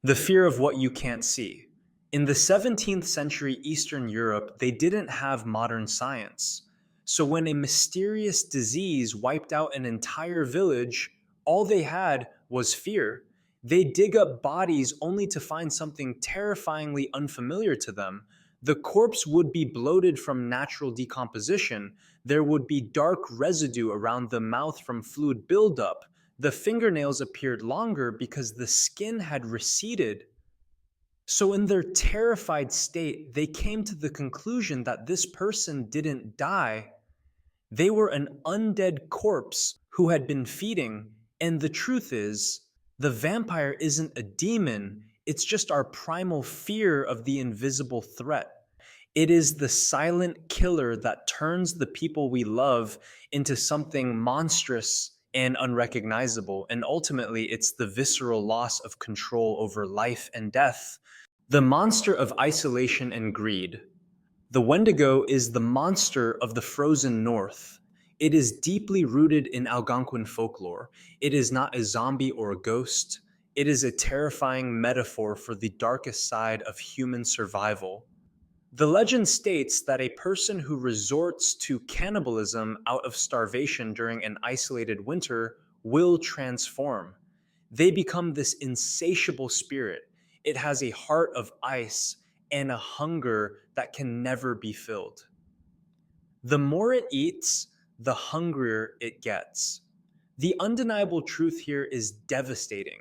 The fear of what you can't see. In the 17th century Eastern Europe, they didn't have modern science. So when a mysterious disease wiped out an entire village, all they had was fear. They dig up bodies only to find something terrifyingly unfamiliar to them. The corpse would be bloated from natural decomposition. There would be dark residue around the mouth from fluid buildup. The fingernails appeared longer because the skin had receded. So, in their terrified state, they came to the conclusion that this person didn't die. They were an undead corpse who had been feeding. And the truth is, the vampire isn't a demon, it's just our primal fear of the invisible threat. It is the silent killer that turns the people we love into something monstrous and unrecognizable. And ultimately, it's the visceral loss of control over life and death. The monster of isolation and greed. The Wendigo is the monster of the frozen north. It is deeply rooted in Algonquin folklore. It is not a zombie or a ghost. It is a terrifying metaphor for the darkest side of human survival. The legend states that a person who resorts to cannibalism out of starvation during an isolated winter will transform. They become this insatiable spirit. It has a heart of ice and a hunger that can never be filled. The more it eats, the hungrier it gets. The undeniable truth here is devastating.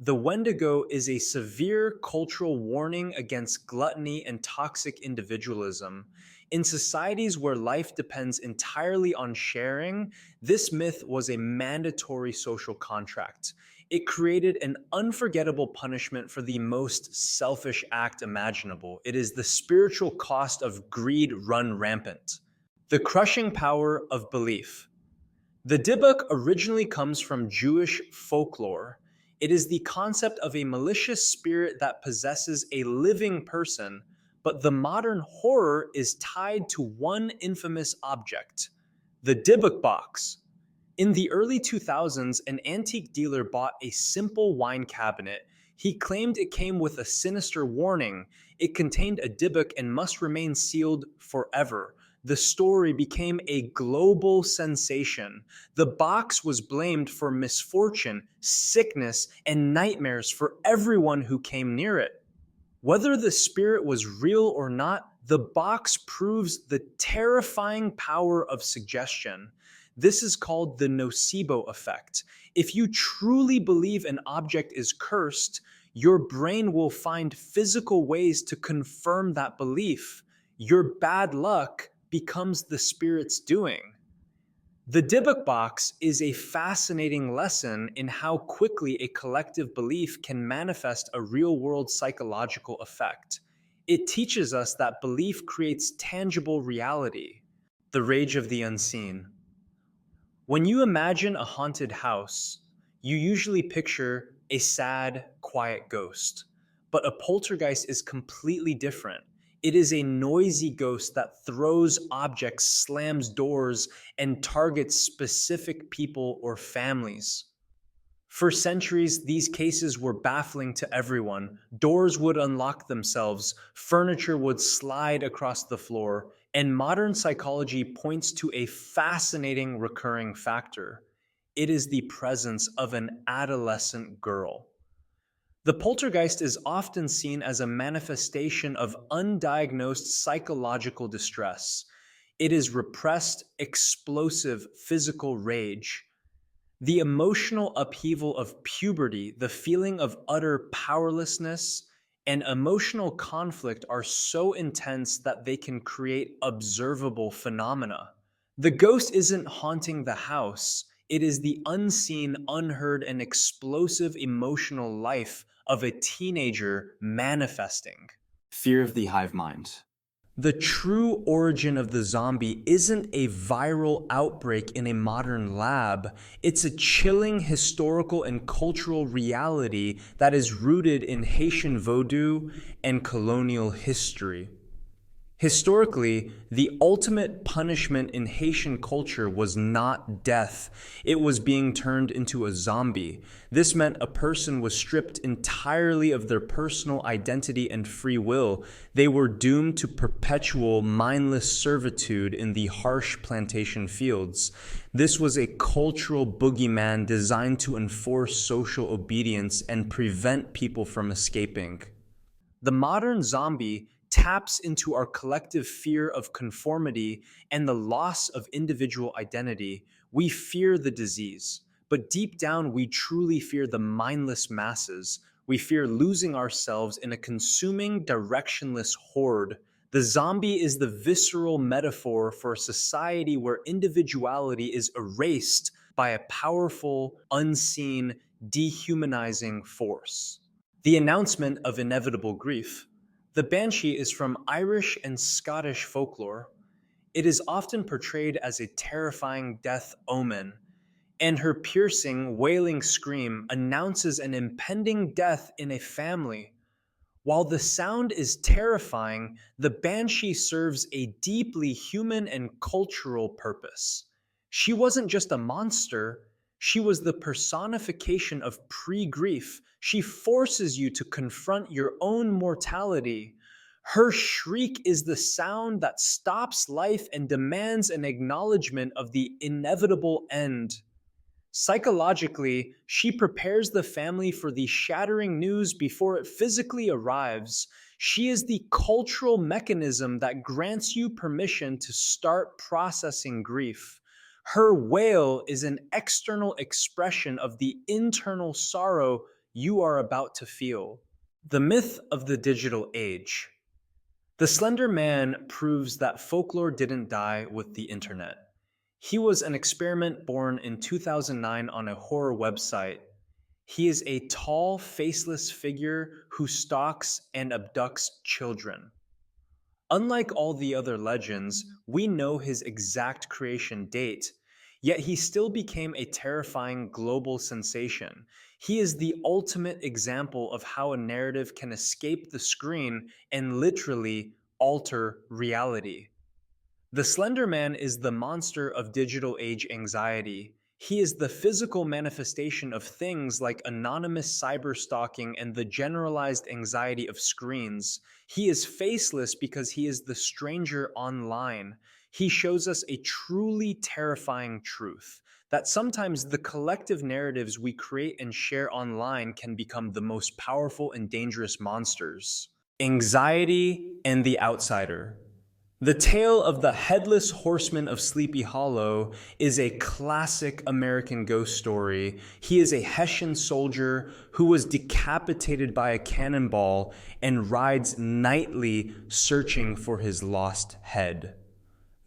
The Wendigo is a severe cultural warning against gluttony and toxic individualism. In societies where life depends entirely on sharing, this myth was a mandatory social contract. It created an unforgettable punishment for the most selfish act imaginable. It is the spiritual cost of greed run rampant. The crushing power of belief. The Dybbuk originally comes from Jewish folklore. It is the concept of a malicious spirit that possesses a living person, but the modern horror is tied to one infamous object, the Dybbuk box. In the early 2000s, an antique dealer bought a simple wine cabinet. He claimed it came with a sinister warning. It contained a Dybbuk and must remain sealed forever. The story became a global sensation. The box was blamed for misfortune, sickness, and nightmares for everyone who came near it. Whether the spirit was real or not, the box proves the terrifying power of suggestion. This is called the nocebo effect. If you truly believe an object is cursed, your brain will find physical ways to confirm that belief. Your bad luck becomes the spirit's doing. The Dybbuk box is a fascinating lesson in how quickly a collective belief can manifest a real-world psychological effect. It teaches us that belief creates tangible reality. The rage of the unseen. When you imagine a haunted house, you usually picture a sad, quiet ghost. But a poltergeist is completely different. It is a noisy ghost that throws objects, slams doors, and targets specific people or families. For centuries, these cases were baffling to everyone. Doors would unlock themselves, furniture would slide across the floor, and modern psychology points to a fascinating recurring factor. It is the presence of an adolescent girl. The poltergeist is often seen as a manifestation of undiagnosed psychological distress. It is repressed, explosive physical rage. The emotional upheaval of puberty, the feeling of utter powerlessness, and emotional conflict are so intense that they can create observable phenomena. The ghost isn't haunting the house, it is the unseen, unheard, and explosive emotional life of a teenager manifesting. Fear of the hive mind. The true origin of the zombie isn't a viral outbreak in a modern lab. It's a chilling historical and cultural reality that is rooted in Haitian voodoo and colonial history. Historically, the ultimate punishment in Haitian culture was not death. It was being turned into a zombie. This meant a person was stripped entirely of their personal identity and free will. They were doomed to perpetual, mindless servitude in the harsh plantation fields. This was a cultural boogeyman designed to enforce social obedience and prevent people from escaping. The modern zombie taps into our collective fear of conformity and the loss of individual identity. We fear the disease, but deep down, we truly fear the mindless masses. We fear losing ourselves in a consuming, directionless horde. The zombie is the visceral metaphor for a society where individuality is erased by a powerful, unseen, dehumanizing force. The announcement of inevitable grief. The Banshee is from Irish and Scottish folklore. It is often portrayed as a terrifying death omen, and her piercing, wailing scream announces an impending death in a family. While the sound is terrifying, the Banshee serves a deeply human and cultural purpose. She wasn't just a monster, she was the personification of pre grief. She forces you to confront your own mortality. Her shriek is the sound that stops life and demands an acknowledgement of the inevitable end. Psychologically, she prepares the family for the shattering news before it physically arrives. She is the cultural mechanism that grants you permission to start processing grief. Her wail is an external expression of the internal sorrow you are about to feel. The myth of the digital age. The Slender Man proves that folklore didn't die with the internet. He was an experiment born in 2009 on a horror website. He is a tall, faceless figure who stalks and abducts children. Unlike all the other legends, we know his exact creation date, yet he still became a terrifying global sensation. He is the ultimate example of how a narrative can escape the screen and literally alter reality. The Slender Man is the monster of digital age anxiety. He is the physical manifestation of things like anonymous cyberstalking and the generalized anxiety of screens. He is faceless because he is the stranger online. He shows us a truly terrifying truth that sometimes the collective narratives we create and share online can become the most powerful and dangerous monsters. Anxiety and the outsider. The tale of the Headless Horseman of Sleepy Hollow is a classic American ghost story. He is a Hessian soldier who was decapitated by a cannonball and rides nightly searching for his lost head.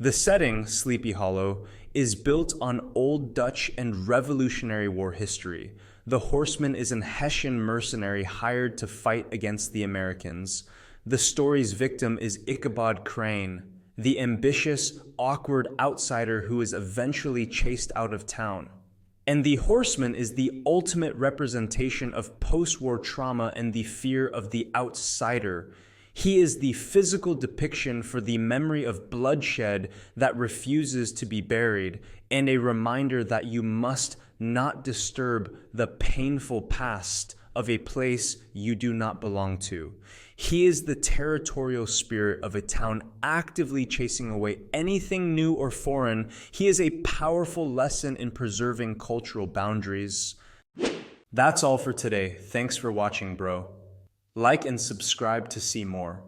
The setting, Sleepy Hollow, is built on Old Dutch and Revolutionary War history. The Horseman is an Hessian mercenary hired to fight against the Americans. The story's victim is Ichabod Crane, the ambitious, awkward outsider who is eventually chased out of town. And the Horseman is the ultimate representation of post-war trauma and the fear of the outsider. He is the physical depiction for the memory of bloodshed that refuses to be buried, and a reminder that you must not disturb the painful past of a place you do not belong to. He is the territorial spirit of a town actively chasing away anything new or foreign. He is a powerful lesson in preserving cultural boundaries. That's all for today. Thanks for watching, bro. Like and subscribe to see more.